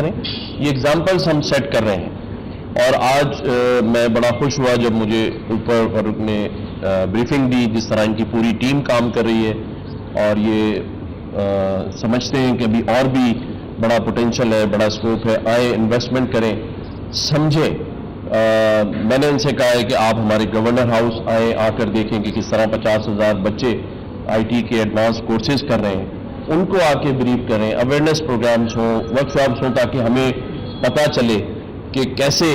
کریں. یہ ایگزامپلس ہم سیٹ کر رہے ہیں. اور آج میں بڑا خوش ہوا جب مجھے اوپر فاروق نے بریفنگ دی جس طرح ان کی پوری ٹیم کام کر رہی ہے اور یہ سمجھتے ہیں کہ ابھی اور بھی بڑا پوٹینشیل ہے, بڑا اسکوپ ہے, آئیں انویسٹمنٹ کریں, سمجھیں. میں نے ان سے کہا ہے کہ آپ ہمارے گورنر ہاؤس آئیں, آ کر دیکھیں کہ کس طرح 50,000 بچے آئی ٹی کے ایڈوانس کورسز کر رہے ہیں, ان کو آ کے بریف کریں, اویئرنیس پروگرامز ہوں, ورک شاپس ہوں, تاکہ ہمیں پتہ چلے کہ کیسے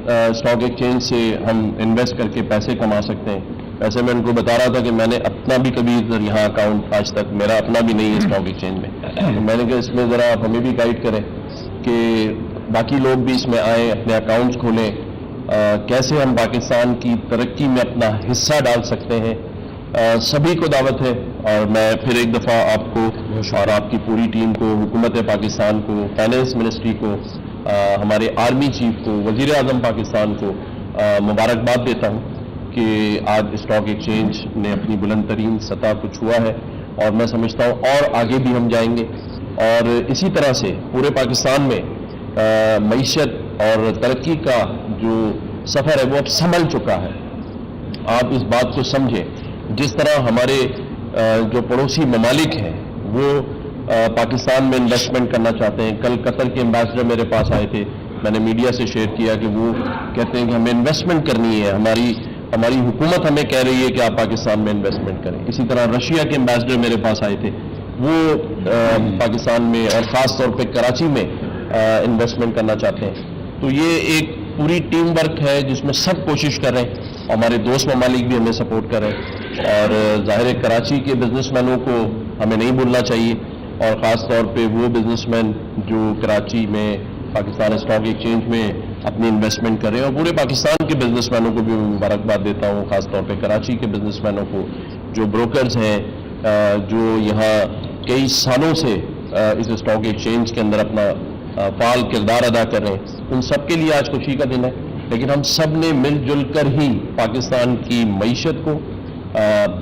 اسٹاک ایکسچینج سے ہم انویسٹ کر کے پیسے کما سکتے ہیں. ویسے میں ان کو بتا رہا تھا کہ میں نے اپنا بھی کبھی یہاں اکاؤنٹ آج تک میرا اپنا بھی نہیں ہے اسٹاک ایکسچینج میں. میں نے کہا اس میں ذرا آپ ہمیں بھی گائیڈ کریں کہ باقی لوگ بھی اس میں آئیں, اپنے اکاؤنٹس کھولیں, کیسے ہم پاکستان کی ترقی میں اپنا حصہ ڈال سکتے ہیں. سبھی کو دعوت ہے. اور میں پھر ایک دفعہ آپ کو اور آپ کی پوری ٹیم کو, حکومت پاکستان کو, فائنینس منسٹری کو, ہمارے آرمی چیف کو, وزیر اعظم پاکستان کو مبارکباد دیتا ہوں کہ آج اسٹاک ایکسچینج نے اپنی بلند ترین سطح کو چھوا ہے. اور میں سمجھتا ہوں اور آگے بھی ہم جائیں گے. اور اسی طرح سے پورے پاکستان میں معیشت اور ترقی کا جو سفر ہے وہ اب سنبھل چکا ہے. آپ اس بات کو سمجھیں. جس طرح ہمارے جو پڑوسی ممالک ہیں وہ پاکستان میں انویسٹمنٹ کرنا چاہتے ہیں. کل قطر کے ایمبیسڈر میرے پاس آئے تھے, میں نے میڈیا سے شیئر کیا کہ وہ کہتے ہیں کہ ہمیں انویسٹمنٹ کرنی ہے, ہماری حکومت ہمیں کہہ رہی ہے کہ آپ پاکستان میں انویسٹمنٹ کریں. اسی طرح رشیا کے ایمبیسڈر میرے پاس آئے تھے, وہ پاکستان میں اور خاص طور پہ کراچی میں انویسٹمنٹ کرنا چاہتے ہیں. تو یہ ایک پوری ٹیم ورک ہے جس میں سب کوشش کر رہے ہیں. ہمارے دوست ممالک بھی ہمیں سپورٹ کر رہے ہیں. اور ظاہر کراچی کے بزنس مینوں کو ہمیں نہیں بھولنا چاہیے, اور خاص طور پہ وہ بزنس مین جو کراچی میں پاکستان اسٹاک ایکسچینج میں اپنی انویسٹمنٹ کر رہے ہیں. اور پورے پاکستان کے بزنس مینوں کو بھی مبارکباد دیتا ہوں, خاص طور پہ کراچی کے بزنس مینوں کو جو بروکرز ہیں, جو یہاں کئی سالوں سے اس اسٹاک ایکسچینج کے اندر اپنا فعال کردار ادا کر رہے ہیں. ان سب کے لیے آج خوشی کا دن ہے. لیکن ہم سب نے مل جل کر ہی پاکستان کی معیشت کو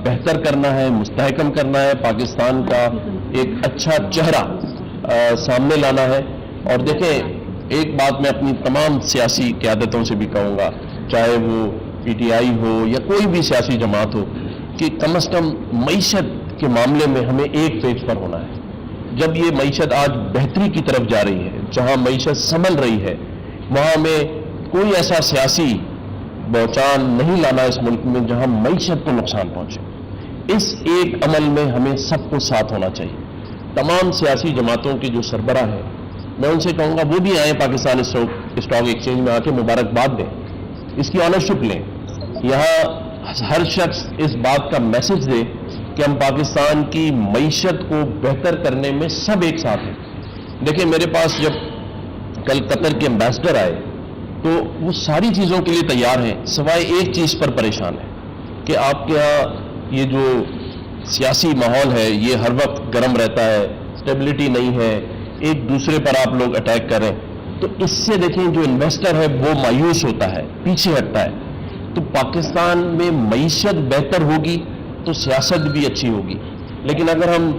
بہتر کرنا ہے, مستحکم کرنا ہے, پاکستان کا ایک اچھا چہرہ سامنے لانا ہے. اور دیکھیں, ایک بات میں اپنی تمام سیاسی قیادتوں سے بھی کہوں گا, چاہے وہ پی ٹی آئی ہو یا کوئی بھی سیاسی جماعت ہو, کہ کم از کم معیشت کے معاملے میں ہمیں ایک پیج پر ہونا ہے. جب یہ معیشت آج بہتری کی طرف جا رہی ہے, جہاں معیشت سنبھل رہی ہے, وہاں ہمیں کوئی ایسا سیاسی بہچان نہیں لانا اس ملک میں جہاں معیشت کو نقصان پہنچے. اس ایک عمل میں ہمیں سب کو ساتھ ہونا چاہیے. تمام سیاسی جماعتوں کے جو سربراہ ہیں, میں ان سے کہوں گا وہ بھی آئیں پاکستان اسٹاک ایکسچینج میں آ کے مبارکباد دیں, اس کی آنرشپ لیں. یہاں ہر شخص اس بات کا میسج دے کہ ہم پاکستان کی معیشت کو بہتر کرنے میں سب ایک ساتھ ہیں. دیکھیں, میرے پاس جب کل قطر کے ایمبیسڈر آئے تو وہ ساری چیزوں کے لیے تیار ہیں, سوائے ایک چیز پر پریشان ہے کہ آپ کے ہاں یہ جو سیاسی ماحول ہے یہ ہر وقت گرم رہتا ہے, اسٹیبلٹی نہیں ہے, ایک دوسرے پر آپ لوگ اٹیک کر رہے ہیں. تو اس سے دیکھیں جو انویسٹر ہے وہ مایوس ہوتا ہے, پیچھے ہٹتا ہے. تو پاکستان میں معیشت بہتر ہوگی تو سیاست بھی اچھی ہوگی. لیکن اگر ہم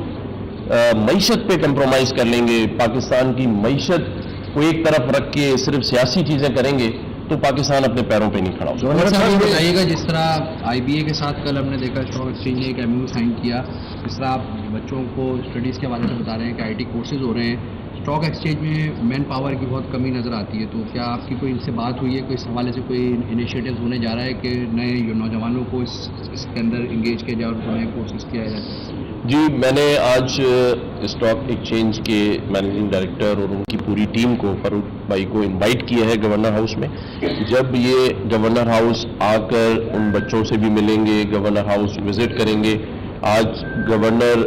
معیشت پہ کمپرومائز کر لیں گے, پاکستان کی معیشت کو ایک طرف رکھ کے صرف سیاسی چیزیں کریں گے, تو پاکستان اپنے پیروں پہ نہیں کھڑا ہوگا. بتائیے گا, جس طرح آئی بی اے کے ساتھ کل ہم نے دیکھا اسٹاک ایکسچینج نے ایک ایم یو سائن کیا, جس طرح آپ بچوں کو اسٹڈیز کے حوالے سے بتا رہے ہیں کہ آئی ٹی کورسز ہو رہے ہیں, اسٹاک ایکسچینج میں مین پاور کی بہت کمی نظر آتی ہے. تو کیا آپ کی کوئی ان سے بات ہوئی ہے, کوئی اس حوالے سے کوئی انیشیٹو ہونے جا رہا ہے کہ نئے نوجوانوں کو اس کے اندر انگیج کیا جائے اور نئے کورسز کیا جائے؟ جی, میں نے آج اسٹاک ایکسچینج کے مینیجنگ ڈائریکٹر اور ان کی پوری ٹیم کو, فاروق بھائی کو انوائٹ کیا ہے گورنر ہاؤس میں. جب یہ گورنر ہاؤس آ کر ان بچوں سے بھی ملیں گے, گورنر ہاؤس وزٹ کریں گے. آج گورنر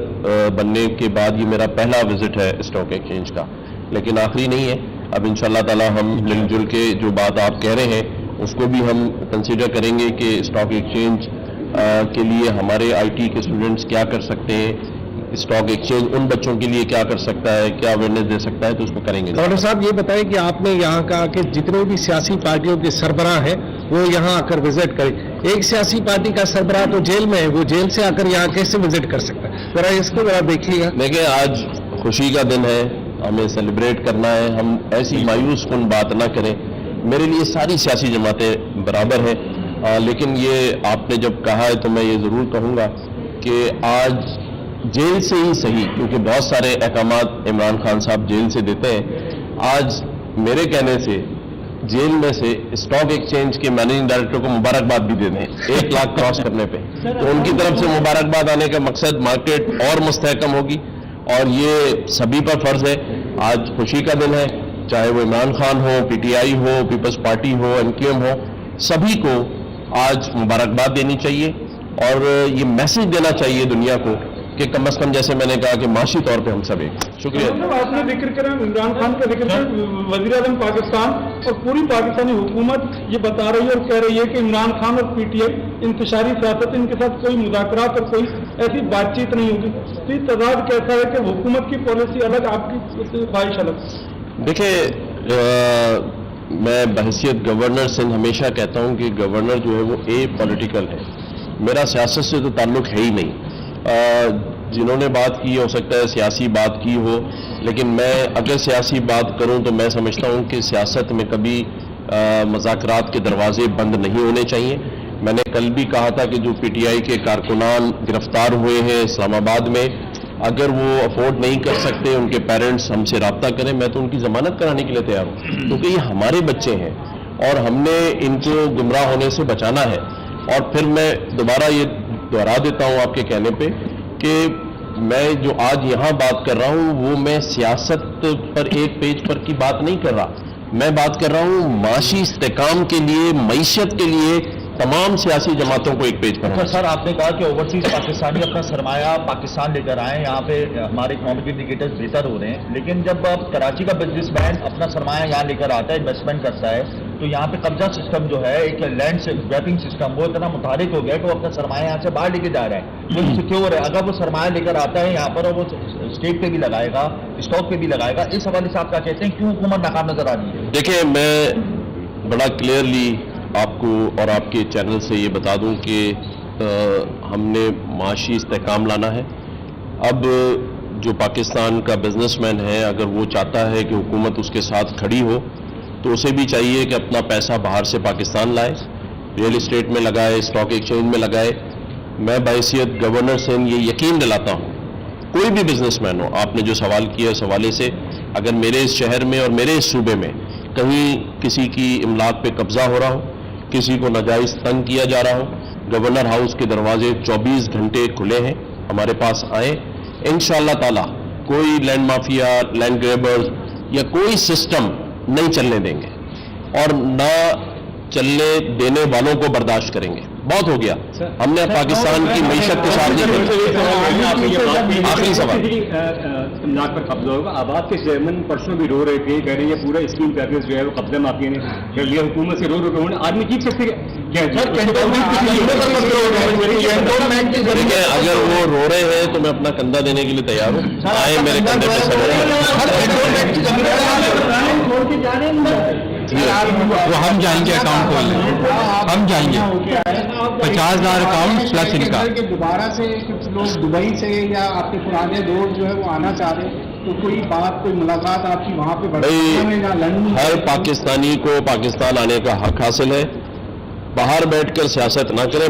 بننے کے بعد یہ میرا پہلا وزٹ ہے اسٹاک ایکسچینج کا, لیکن آخری نہیں ہے. اب انشاءاللہ تعالی ہم مل جل کے جو بات آپ کہہ رہے ہیں اس کو بھی ہم کنسیڈر کریں گے کہ اسٹاک ایکسچینج کے لیے ہمارے آئی ٹی کے اسٹوڈنٹس کیا کر سکتے ہیں, اسٹاک ایکسچینج ان بچوں کے لیے کیا کر سکتا ہے, کیا اویئرنیس دے سکتا ہے, تو اس کو کریں گے. گورنر صاحب یہ بتائیں کہ آپ نے یہاں کہا کہ جتنے بھی سیاسی پارٹیوں کے سربراہ ہیں وہ یہاں آ کر وزٹ کریں. ایک سیاسی پارٹی کا سربراہ تو جیل میں ہے, وہ جیل سے آ کر یہاں کیسے وزٹ کر سکتا ہے؟ ذرا اس کو ذرا دیکھیے گا. دیکھیں, آج خوشی کا دن ہے, ہمیں سیلیبریٹ کرنا ہے. ہم ایسی مایوس کن بات نہ کریں. میرے لیے ساری سیاسی جماعتیں برابر ہیں, لیکن یہ آپ نے جب کہا ہے تو میں یہ ضرور کہوں گا کہ آج جیل سے ہی صحیح, کیونکہ بہت سارے احکامات عمران خان صاحب جیل سے دیتے ہیں, آج میرے کہنے سے جیل میں سے اسٹاک ایکسچینج کے مینیجنگ ڈائریکٹر کو مبارکباد بھی دے دیں 1 لاکھ کراس کرنے پہ, تو ان کی طرف سے مبارکباد آنے کا مقصد مارکیٹ اور مستحکم ہوگی, اور یہ سبھی پر فرض ہے. آج خوشی کا دن ہے, چاہے وہ عمران خان ہو, پی ٹی آئی ہو, پیپلز پارٹی ہو, NQM ہو, سبھی کو آج مبارکباد دینی چاہیے, اور یہ میسج دینا چاہیے دنیا کو کہ کم از کم جیسے میں نے کہا کہ معاشی طور پہ ہم سب ایک. شکریہ. آپ نے ذکر کرا عمران خان کا ذکر کرا, وزیر اعظم پاکستان اور پوری پاکستانی حکومت یہ بتا رہی ہے اور کہہ رہی ہے کہ عمران خان اور PTI انتشاری سیاست, ان کے ساتھ کوئی مذاکرات اور کوئی ایسی بات چیت نہیں ہوگی. تو یہ تضاد کیسا ہے کہ حکومت کی پالیسی الگ, آپ کی خواہش الگ؟ دیکھیں, میں بحیثیت گورنر سندھ ہمیشہ کہتا ہوں کہ گورنر جو ہے وہ پولیٹیکل ہے. میرا سیاست سے تو تعلق ہے ہی نہیں. جنہوں نے بات کی ہو سکتا ہے سیاسی بات کی ہو, لیکن میں اگر سیاسی بات کروں تو میں سمجھتا ہوں کہ سیاست میں کبھی مذاکرات کے دروازے بند نہیں ہونے چاہیے. میں نے کل بھی کہا تھا کہ جو PTI کے کارکنان گرفتار ہوئے ہیں اسلام آباد میں, اگر وہ افورڈ نہیں کر سکتے, ان کے پیرنٹس ہم سے رابطہ کریں, میں تو ان کی ضمانت کرانے کے لیے تیار ہوں, کیونکہ یہ ہمارے بچے ہیں اور ہم نے ان کو گمراہ ہونے سے بچانا ہے. اور پھر میں دوبارہ یہ دہرا دیتا ہوں آپ کے کہنے پہ کہ میں جو آج یہاں بات کر رہا ہوں وہ میں سیاست پر ایک پیج پر کی بات نہیں کر رہا, میں بات کر رہا ہوں معاشی استحکام کے لیے, معیشت کے لیے تمام سیاسی جماعتوں کو ایک پیج پر. سر آپ نے کہا کہ اوورسیز پاکستانی اپنا سرمایہ پاکستان لے کر آئے, یہاں پہ ہمارے اکنامک انڈیکیٹرز بہتر ہو رہے ہیں, لیکن جب کراچی کا بزنس مین اپنا سرمایہ یہاں لے کر آتا ہے, انویسٹمنٹ کرتا ہے, تو یہاں پہ قبضہ سسٹم جو ہے, ایک لینڈ سے گریپنگ سسٹم, وہ اتنا متحرک ہو گیا کہ وہ اپنا سرمایہ یہاں سے باہر لے کے جا رہا ہے, وہ سیکیور ہے. اگر وہ سرمایہ لے کر آتا ہے یہاں پر, اور وہ اسٹیٹ پہ بھی لگائے گا, اسٹاک پہ بھی لگائے گا, اس حوالے سے آپ کیا کہتے ہیں, کیوں حکومت ناکام نظر آ رہی ہے؟ دیکھیں, میں بڑا کلیئرلی آپ کو اور آپ کے چینل سے یہ بتا دوں کہ ہم نے معاشی استحکام لانا ہے. اب جو پاکستان کا بزنس مین ہے, اگر وہ چاہتا ہے کہ حکومت اس کے ساتھ کھڑی ہو, تو اسے بھی چاہیے کہ اپنا پیسہ باہر سے پاکستان لائے, ریئل اسٹیٹ میں لگائے, اسٹاک ایکسچینج میں لگائے. میں بحیثیت گورنر سے یہ یقین دلاتا ہوں, کوئی بھی بزنس مین ہو, آپ نے جو سوال کیا اس حوالے سے, اگر میرے اس شہر میں اور میرے اس صوبے میں کہیں کسی کی املاک پہ قبضہ ہو رہا ہو, کسی کو ناجائز تنگ کیا جا رہا ہو, گورنر ہاؤس کے دروازے 24 گھنٹے کھلے ہیں, ہمارے پاس آئیں. انشاءاللہ تعالی کوئی لینڈ مافیا, لینڈ گریبرز یا کوئی سسٹم نہیں چلنے دیں گے, اور نہ چلنے دینے والوں کو برداشت کریں گے. بہت ہو گیا, ہم نے پاکستان کی معیشت کے ساتھ آخری سوال. املاک پر قبضہ ہوگا, آباد کے چیئرمین پرسوں بھی رو رہے تھے, کہہ رہے ہیں یہ پورا اسکیم پیکج جو ہے وہ قبضہ مافیا نے کر لیا, حکومت سے رو رہے ہیں. آدمی جیت سکتے دیکھیں, اگر وہ رو رہے ہیں تو میں اپنا کندھا دینے کے لیے تیار ہوں, آئے میرے کندھے پہ وہ ہم جائیں گے اکاؤنٹ کھولنے, ہم جائیں گے 50,000 اکاؤنٹ پلس ان کا. دوبارہ سے کچھ لوگ دبئی سے یا آپ کے پرانے دوست جو ہے وہ آنا چاہ رہے ہیں, تو کوئی بات, کوئی ملاقات آپ کی وہاں پہ بڑھئی ہر پاکستانی کو پاکستان آنے کا حق حاصل ہے. باہر بیٹھ کر سیاست نہ کریں.